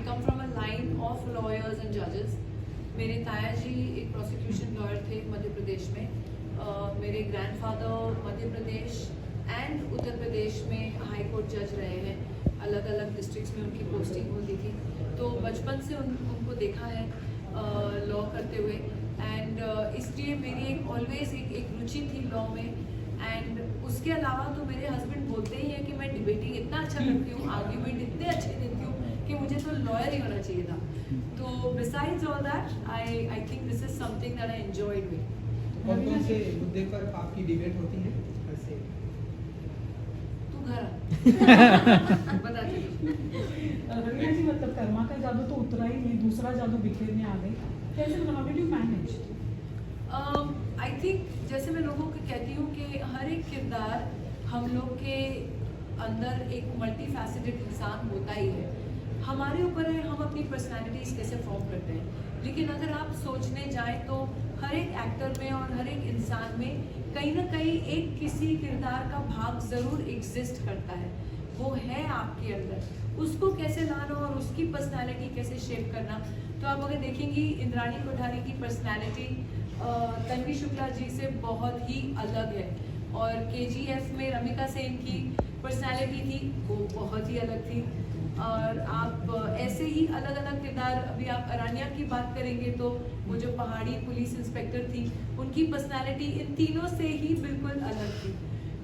come from a line of lawyers and judges. मेरे ताया जी एक प्रोसिक्यूशन लॉयर थे मध्य प्रदेश में. मेरे ग्रैंडफादर मध्य प्रदेश एंड उत्तर प्रदेश में हाई कोर्ट जज रहे हैं. अलग अलग डिस्ट्रिक्ट्स में उनकी पोस्टिंग होती थी. तो बचपन से उनको देखा है लॉ करते हुए. एंड इसलिए मेरी एक ऑलवेज एक रुचि थी लॉ में. एंड उसके अलावा तो मेरे हस्बैंड बोलते ही हैं कि मैं डिबेटिंग इतना अच्छा करती हूँ, आर्ग्यूमेंट इतने अच्छे देती हूँ कि मुझे तो लॉयर ही होना चाहिए था. तो besides all that I think this is something that I enjoyed with. कौन से मुद्दे पर आपकी डिबेट होती है? ऐसे तू घर बता दे. रवीना जी, मतलब कर्मा का जादू तो उतरा ही नहीं, दूसरा जादू बिखेरने आ गई. कैसे, how did you manage? I think जैसे मैं लोगों को कहती हूँ कि हर एक किरदार हम लोग के अंदर एक मल्टी फैसेटेड इंसान होता ही है. हमारे ऊपर है हम अपनी पर्सनैलिटीज़ कैसे फॉर्म करते हैं. लेकिन अगर आप सोचने जाएं तो हर एक एक्टर में और हर एक इंसान में कहीं ना कहीं एक किसी किरदार का भाग ज़रूर एग्जिस्ट करता है. वो है आपके अंदर, उसको कैसे लाना और उसकी पर्सनैलिटी कैसे शेप करना. तो आप अगर देखेंगी इंद्राणी कोठारी की पर्सनैलिटी तन्वी शुक्ला जी से बहुत ही अलग है. और KGF में रमिका सेन की पर्सनैलिटी थी वो बहुत ही अलग थी. और आप ऐसे ही अलग अलग किरदार, अभी आप अरानिया की बात करेंगे तो वो जो पहाड़ी पुलिस इंस्पेक्टर थी उनकी पर्सनैलिटी इन तीनों से ही बिल्कुल अलग थी.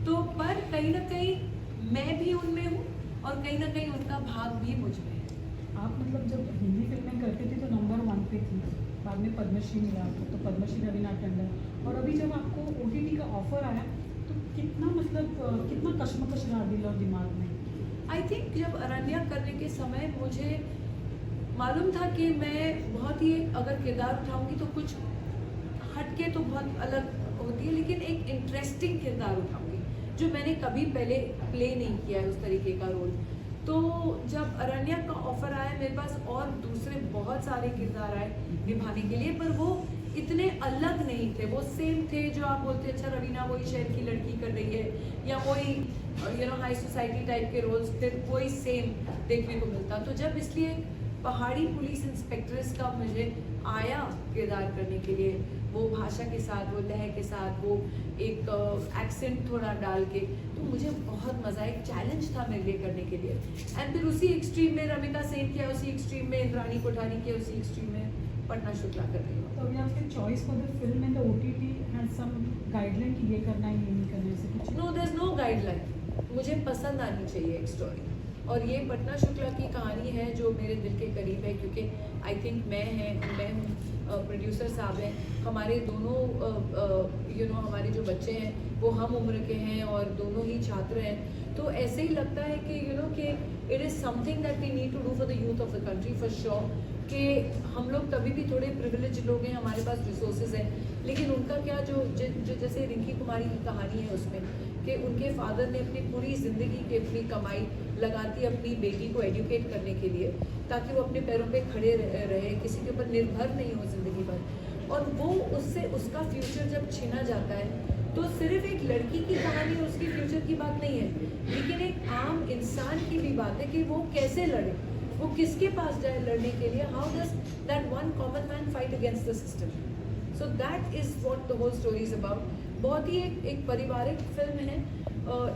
तो पर कहीं ना कहीं मैं भी उनमें हूँ और कहीं ना कहीं उनका भाग भी मुझ में है. आप मतलब जब हिंदी फिल्में करते थे तो नंबर 1 पे थी, बाद में पद्मश्री मिला तो पद्मश्री रवीना टंडन. और अभी जब आपको OTT का ऑफर आया तो कितना मतलब कितना कश्मकश रहा दिल और दिमाग में? आई थिंक जब अरण्या करने के समय मुझे मालूम था कि मैं बहुत ही अगर किरदार उठाऊंगी तो कुछ हटके तो बहुत अलग होती है, लेकिन एक इंटरेस्टिंग किरदार उठाऊंगी जो मैंने कभी पहले प्ले नहीं किया है उस तरीके का रोल. तो जब अरण्या का ऑफर आया मेरे पास और दूसरे बहुत सारे किरदार आए निभाने के लिए, पर वो इतने अलग नहीं थे. वो सेम थे जो आप बोलते अच्छा रवीना वही शहर की लड़की कर रही है या वही हाई सोसाइटी टाइप के रोल्स फिर वही सेम देखने को मिलता. तो जब इसलिए पहाड़ी पुलिस इंस्पेक्ट्रेस का मुझे आया किरदार करने के लिए, वो भाषा के साथ, वो लहर के साथ, वो एक एक्सेंट थोड़ा डाल के, तो मुझे बहुत मज़ा, एक चैलेंज था मेरे लिए करने के लिए. एंड फिर उसी एक्सट्रीम में रमिका सेन किया, उसी एक्सट्रीम में इंद्राणी कोठारी किया, उसी एक्सट्रीम में पटना शुक्ला कर रही हूँ. तो अभी आपके choice for the film and the OTT has some guideline कि ये करना है ये नहीं करना, ऐसे कुछ? No, there is no guideline. मुझे पसंद आनी चाहिए एक स्टोरी. और ये पटना शुक्ला की कहानी है जो मेरे दिल के करीब है, क्योंकि आई थिंक मैं हूँ, प्रोड्यूसर साहब हैं, हमारे दोनों हमारे जो बच्चे हैं वो हम उम्र के हैं और दोनों ही छात्र हैं. तो ऐसे ही लगता है कि कि it is something that we need to do for the youth of the country for sure. कि हम लोग तभी भी थोड़े प्रिविलेज लोग हैं, हमारे पास रिसोर्सेज हैं, लेकिन उनका क्या जो जैसे रिंकी कुमारी की कहानी है उसमें कि उनके फादर ने अपनी पूरी ज़िंदगी की अपनी कमाई लगाती अपनी बेटी को एजुकेट करने के लिए ताकि वो अपने पैरों पे खड़े रहे, किसी के ऊपर निर्भर नहीं हो ज़िंदगी भर. और वो उससे उसका फ्यूचर जब छीना जाता है तो सिर्फ एक लड़की की कहानी और उसकी फ्यूचर की बात नहीं है, लेकिन एक आम इंसान की भी बात है कि वो कैसे लड़े, वो किसके पास जाए लड़ने के लिए. How does that one common man fight against the system. So that is what the whole story is about. बहुत ही एक पारिवारिक फिल्म है.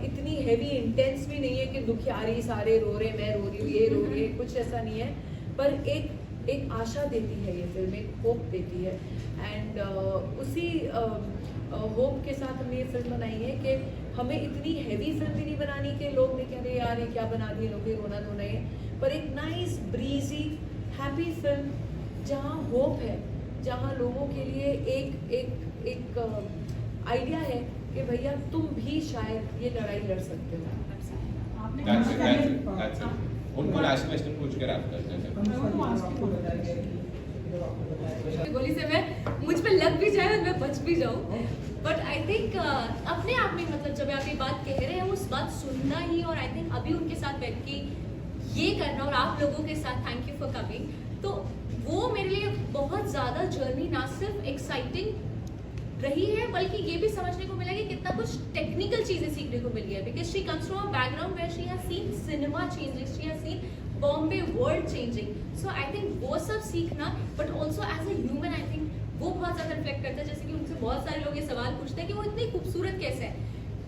इतनी हैवी इंटेंस भी नहीं है कि दुखियारी सारे रो रहे, मैं रो रही हूँ, ये रो रही है, कुछ ऐसा नहीं है. पर एक आशा देती है ये फिल्म, एक होप देती है. एंड उसी होप के साथ हमने ये फिल्म बनाई है कि हमें इतनी हैवी फिल्म भी नहीं बनानी कि लोग नहीं कह रहे यार ये क्या बना दिए लोग, ये रोना धोना है. पर एक नाइस ब्रीजी हैप्पी फिल्म जहाँ होप है, जहाँ लोगों के लिए एक आइडिया है कि भैया तुम भी शायद ये लड़ाई लड़ सकते हो. उनको लास्ट क्वेश्चन पूछ कर आप करते हैं. गोली से मैं मुझ पे लग भी जाए और मैं बच भी जाऊँ, बट आई थिंक अपने आप में मतलब जब आप ये बात कह रहे हैं उस बात सुनना ही, और आई थिंक अभी उनके साथ बैठ के ये करना और आप लोगों के साथ थैंक यू फॉर कमिंग, तो वो मेरे लिए बहुत ज़्यादा जर्नी ना सिर्फ एक्साइटिंग रही है बल्कि ये भी समझने को मिला कि कितना कुछ टेक्निकल चीज़ें सीखने को मिली है. Because she comes from a background where she has seen cinema changes, she has seen Bombay world changing. So I think वो सब सीखना, but also as a human I think वो बहुत ज़्यादा रिफ्लेक्ट करता है. जैसे कि उनसे बहुत सारे लोग ये सवाल पूछते हैं कि वो इतनी खूबसूरत कैसे है.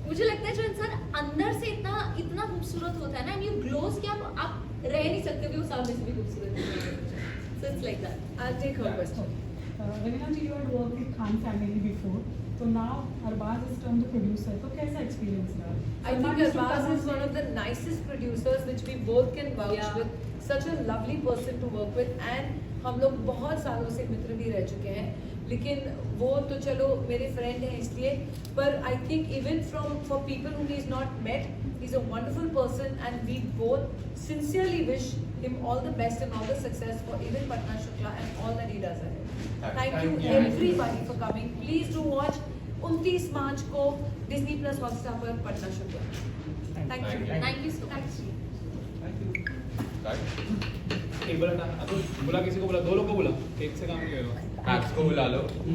मुझे लगता है जो इंसान अंदर से इतना खूबसूरत होता है ना, एंड यू ग्लोज कि आप रह नहीं सकते कि वो सामने से भी खूबसूरत है. So it's like that. I'll take her question. Raveena ji, you had worked with Khan family before, so now Arbaz is turned the producer. तो कैसा experience रहा? I think Salman Yusuf Arbaz का is one of the nicest producers which we both can vouch Yeah. with. Such a lovely person to work with, and हम लोग बहुत सालों से मित्र भी रह चुके हैं. लेकिन वो तो चलो मेरे फ्रेंड हैं इसलिए, पर I think even for people whom he is not met, he is a wonderful person and we both sincerely wish him all the best and all the success for even Patna Shukla and all that he does ahead. Thank you Thank you. everybody for coming. Please do watch 29 मार्च को Disney Plus Hotstar पर Patna Shukla. Thank you. Thank you so much. Thank you. Cut. एक बोला था, अब बोला किसी को बोला, 2 लोग को बोला, एक से काम नहीं होगा. Max को बुला लो.